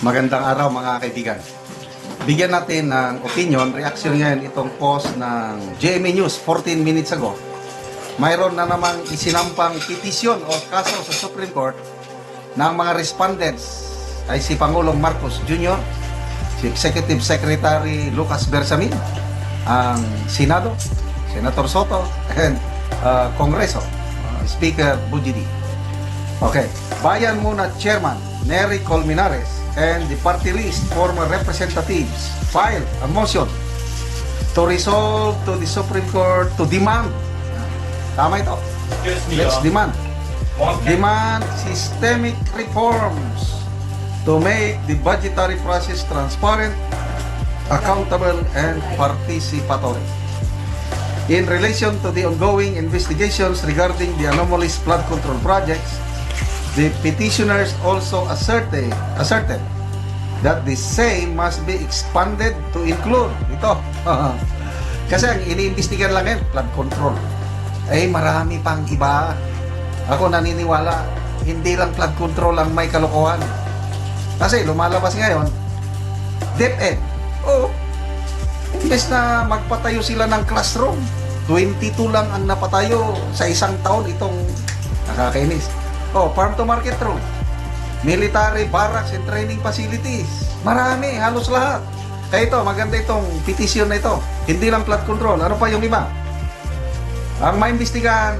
Magandang araw mga kaibigan. Bigyan natin ng opinion, reaction ngayon itong post ng GMA News 14 minutes ago. Mayroon na namang isinampang petisyon o kaso sa Supreme Court ng mga respondents ay si Pangulong Marcos Jr., si Executive Secretary Lucas Bersamin, ang Senado, Senator Soto, and Kongreso, Speaker Bujidi. Okay, Bayan Muna Chairman Nery Colmenares and the party list former representatives filed a motion to resolve to the Supreme Court to demand, tama ito, let's demand systemic reforms to make the budgetary process transparent, accountable, and participatory. In relation to the ongoing investigations regarding the anomalous flood control projects, the petitioners also asserted that the same must be expanded to include ito. Kasi ang iniimbestigan lang yan, flood control. Eh, marami pang iba. Ako naniniwala, hindi lang flood control ang may kalokohan. Kasi lumalabas ngayon, DepEd. Oo. Imbes na magpatayo sila ng classroom, 22 lang ang napatayo sa isang taon itong nakakainis. Oh, farm to market road, military barracks and training facilities. Marami, halos lahat. Kaya ito, maganda itong petition na ito. Hindi lang flood control. Ano pa yung iba? Ang maimbestigahan,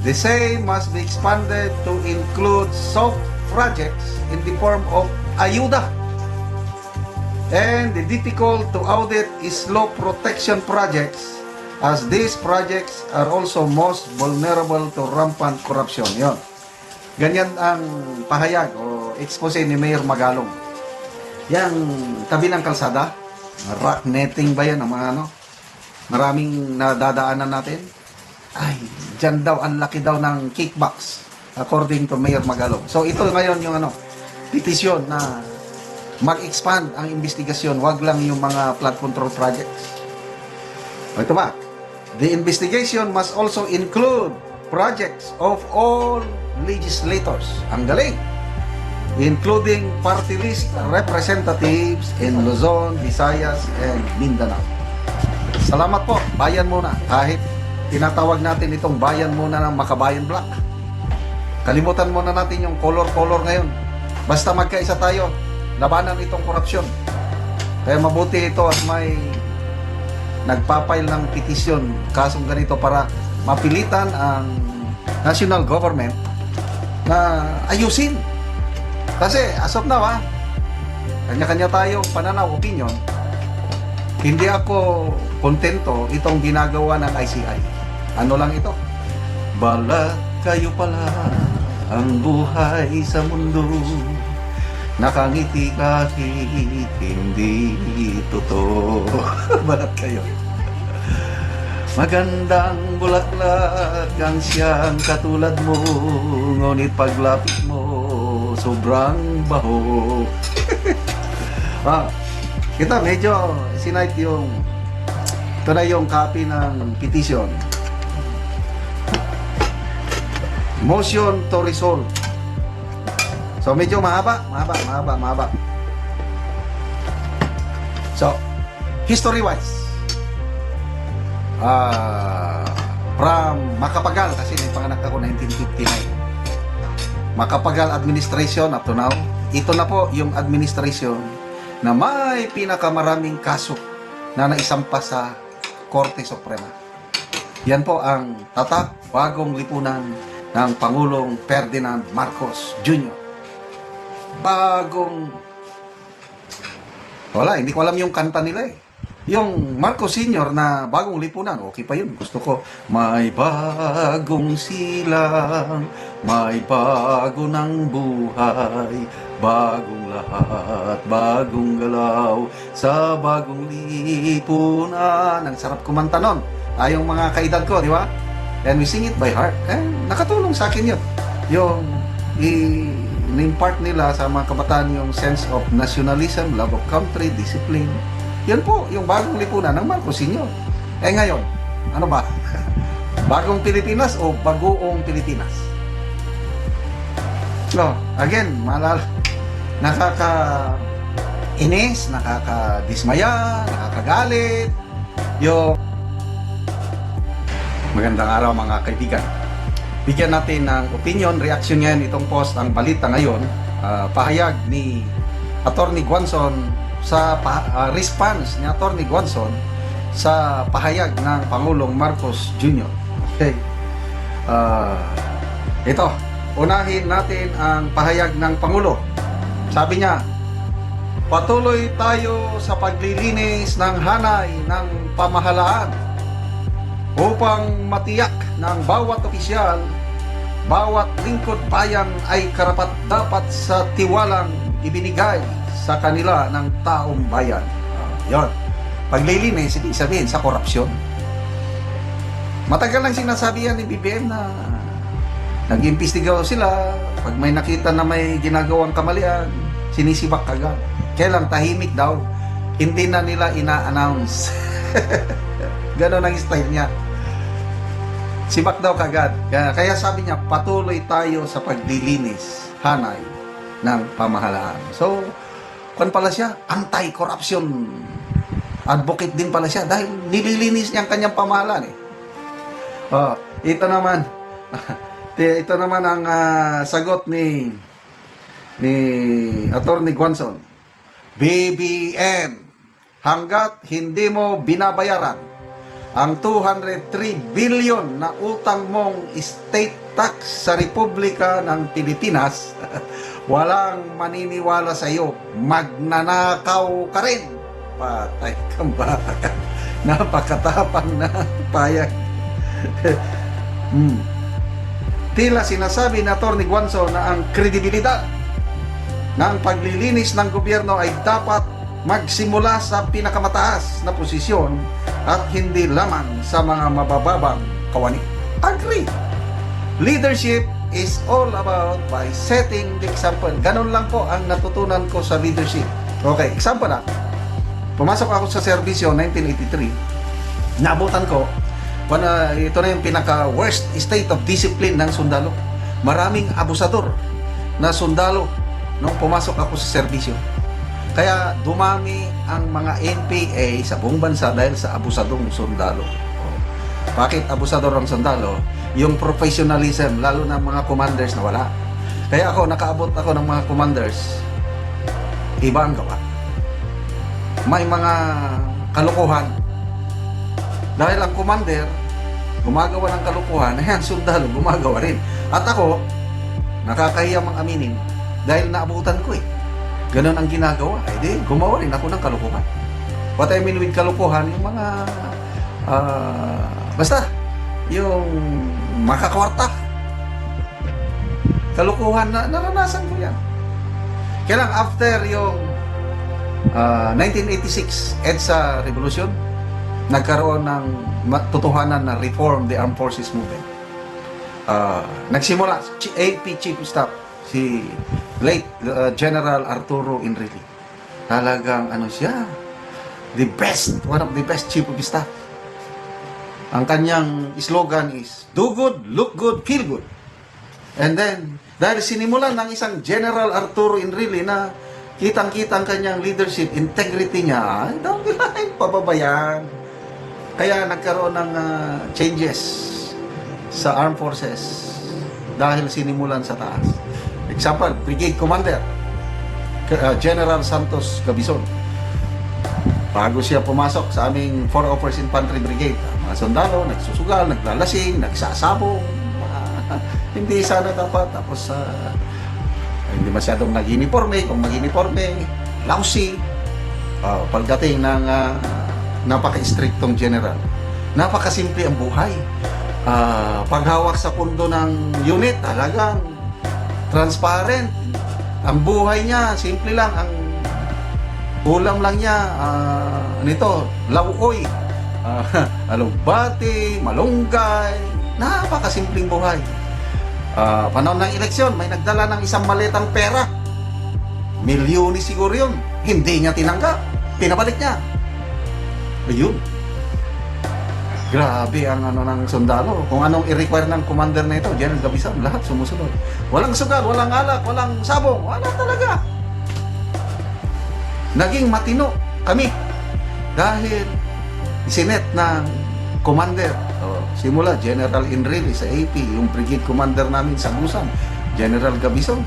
the same must be expanded to include soft projects in the form of ayuda. And the difficult to audit is slope protection projects, as these projects are also most vulnerable to rampant corruption. Yon. Ganyan ang pahayag o expose ni Mayor Magalong. Yang tabi ng kalsada, rock netting ba yan ang mga ano? Maraming nadadaanan natin. Ay, dyan daw, ang laki daw ng kickbacks according to Mayor Magalong. So ito ngayon yung ano, petisyon na mag-expand ang investigasyon, wag lang yung mga flood control projects. O ito ba? The investigation must also include projects of all legislators. Ang galing! Including party list representatives in Luzon, Visayas, and Mindanao. Salamat po, Bayan Muna. Kahit tinatawag natin itong Bayan Muna ng Makabayan Black. Kalimutan muna natin yung color-color ngayon. Basta magkaisa tayo, labanan itong korupsyon. Kaya mabuti ito at may nagpapail ng petisyon, kasong ganito para mapilitan ang national government na ayusin. Kasi as of now, kanya-kanya tayong pananaw, opinion. Hindi ako kontento itong ginagawa ng ICI. Ano lang ito? Balat kayo pala ang buhay sa mundo, nakangiti kahit hindi totoo. Balat kayo. Magandang bulaklak ang siyang katulad mo, ngunit paglapit mo, sobrang baho. Kita medyo sinight yung, ito na yung copy ng petition. Motion to resolve. So medyo mahaba. So, history-wise, from Macapagal, kasi may panganak ako 1959. Macapagal administration up to now, ito na po yung administration na may pinakamaraming kaso na naisampa sa Korte Suprema. Yan po ang tatak, bagong lipunan ng Pangulong Ferdinand Marcos Jr. Wala, hindi ko alam yung kanta nila eh. Yung Marcos Sr. na bagong lipunan, okay pa yun. Gusto ko, may bagong silang, may bago ng buhay, bagong lahat, bagong galaw, sa bagong lipunan. Ang sarap kumanta nun. Yung mga kaedad ko, di ba? And we sing it by heart. Nakatulong sa akin yun. Yung in-impart nila sa mga kabataan yung sense of nationalism, love of country, discipline. Yan po, yung bagong lipunan ng Marcos Sr. Ngayon, ano ba? Bagong Pilipinas o bagoong Pilipinas? No, again, nakaka-inis, nakakadismaya, nakakagalit. Yung magandang araw mga kaibigan. Bigyan natin ng opinion, reaction ngayon itong post, ang balita ngayon, pahayag ni Attorney Guanzon sa response ni Attorney Guanzon sa pahayag ng Pangulong Marcos Jr. Okay. Ito, unahin natin ang pahayag ng Pangulo. Sabi niya, patuloy tayo sa paglilinis ng hanay ng pamahalaan upang matiyak ng bawat opisyal, bawat lingkod bayan ay karapat-dapat sa tiwalang ibinigay sa kanila ng taong bayan. Yon. Paglilinis, ibig sabihin sa korupsyon. Matagal lang sinasabi yan ni BBM na nag-imbestiga sila. Pag may nakita na may ginagawang kamalian, sinisibak kagad. Kaya lang tahimik daw, hindi na nila ina-announce. Ganon ang style niya. Sibak daw kagad. Kaya sabi niya, patuloy tayo sa paglilinis hanay ng pamahalaan. So, kung pala siya, anti-corruption advocate din pala siya dahil nililinis niya ang kanyang pamahalaan eh. Ito naman ito naman ang sagot ni Attorney Guanzon. BBM, hanggat hindi mo binabayaran ang 203 billion na utang mong state tax sa Republika ng Pilipinas, walang maniniwala sa iyo, magnanakaw ka rin. Patay kang baka. Napakatapang na payag. Tila sinasabi na Attorney Guanzon na ang kredibilidad ng paglilinis ng gobyerno ay dapat magsimula sa pinakamataas na posisyon at hindi lamang sa mga mabababang kawani. Agree. Leadership is all about by setting the example. Ganun lang po ang natutunan ko sa leadership. Okay, example na. Pumasok ako sa serbisyo 1983. Naabutan ko, ito na yung pinaka-worst state of discipline ng sundalo. Maraming abusador na sundalo nung pumasok ako sa serbisyo. Kaya dumami ang mga NPA sa buong bansa dahil sa abusadong sundalo. Bakit abusador ang sundalo? Yung professionalism, lalo na mga commanders na wala. Kaya ako, nakaabot ako ng mga commanders, iba ang gawa. May mga kalukuhan. Dahil ang commander, gumagawa ng kalukuhan, ayan, sundalo, gumagawa rin. At ako, nakakahiya mang aminin, dahil naabutan ko eh. Ganon ang ginagawa. Ay di, gumawa rin ako ng kalukuhan. What I mean with kalukuhan, yung mga, basta, yung makakwarta. Kalukuhan na naranasan ko yan. Kaya lang, after yung 1986 EDSA Revolution, nagkaroon ng totohanan na reform the Armed Forces Movement. Nagsimula AP Chief of Staff si late General Arturo Enrile. Talagang ano siya, the best, one of the best Chief of Staff. Ang kanyang slogan is do good, look good, feel good. And then dahil sinimulan ng isang General Arturo Enrile na kitang-kita ang kanyang leadership, integrity niya, down the line, pababayan. Kaya nagkaroon ng changes sa armed forces dahil sinimulan sa taas. Example, Brigade Commander, General Santos Gabison. Bago siya pumasok sa aming 4th Infantry Brigade, mga sundalo, nagsusugal, naglalasing, nagsasabong, hindi sana dapat. Tapos hindi masyadong nag-uniforme. Kung mag-uniforme, lousy. Pagdating ng napaka-strictong general, napakasimple ang buhay. Paghawak sa pundo ng unit, talagang transparent. Ang buhay niya, simple lang. Ang ulam lang niya, nito, lauoy, alugbati, malunggay. Napakasimpleng buhay. Panahon ng eleksyon, may nagdala ng isang maletang pera. Milyones siguro yun. Hindi niya tinanggap. Pinabalik niya. Ayun. Grabe ang ano ng sundalo. Kung anong i-require ng commander na ito, General Gabison, lahat sumusunod. Walang sugal, walang alak, walang sabong. Wala talaga. naging matino kami dahil isinet ng commander, simula General Enrile sa AP, yung brigade commander namin sa Busan, General Gabison.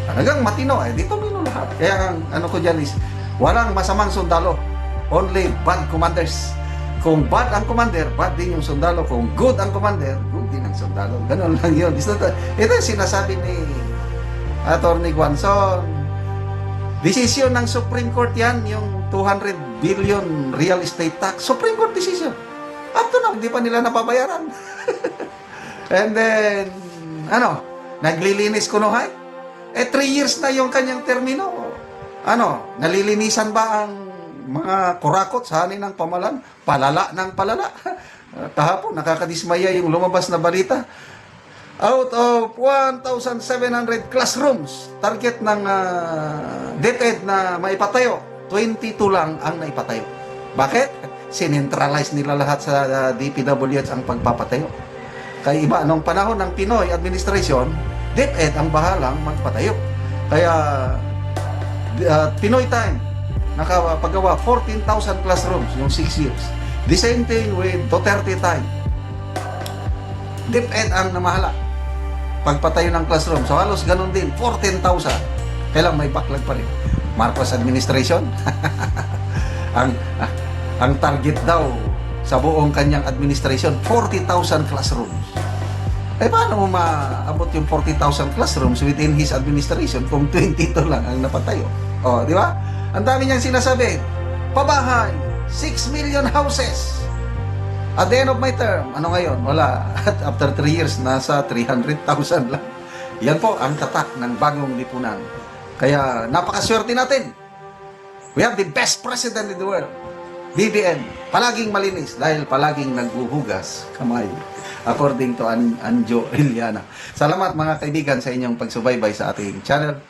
Talagang matino, di tumino lahat. Kaya ang ano ko dyan is, walang masamang sundalo, only bad commanders. Kung bad ang commander, bad din yung sundalo. Kung good ang commander, good din ang sundalo. Ganun lang yun. Ito yung sinasabi ni Atty. Guanzon. Decision ng Supreme Court yan, yung 200 billion real estate tax. Supreme Court decision. Up to now, hindi pa nila napabayaran. And then, naglilinis kunuhay. 3 years na yung kanyang termino. Nalilinisan ba ang mga kurakot sa hanin ng pamalan? Palala ng palala. Kahapon, nakakadismaya yung lumabas na balita. Out of 1,700 classrooms, target ng DepEd na maipatayo, 22 lang ang naipatayo. Bakit? Sinentralize nila lahat sa DPWH ang pagpapatayo. Kaya iba, nung panahon ng Pinoy administration, DepEd ang bahalang magpatayo. Kaya Pinoy time, nakapagawa 14,000 classrooms yung 6 years. The same thing with Duterte time. DepEd ang namahala pagpatayo ng classroom. So halos ganun din, 14,000. Kailang may backlog pa rin. Marcos administration, ang target daw sa buong kanyang administration, 40,000 classrooms. Paano mo maabot yung 40,000 classrooms within his administration kung 22 lang ang napatayo? Di ba? Ang dami niyang sinasabi. Pabahay, 6 million houses. At the end of my term, ano ngayon? Wala. At after 3 years, nasa 300,000 lang. Yan po ang tatak ng bagong lipunan. Kaya napakaswerte natin. We have the best president in the world. BBM, palaging malinis dahil palaging naghuhugas kamay. According to Anjo Iliana. Salamat mga kaibigan sa inyong pagsubaybay sa ating channel.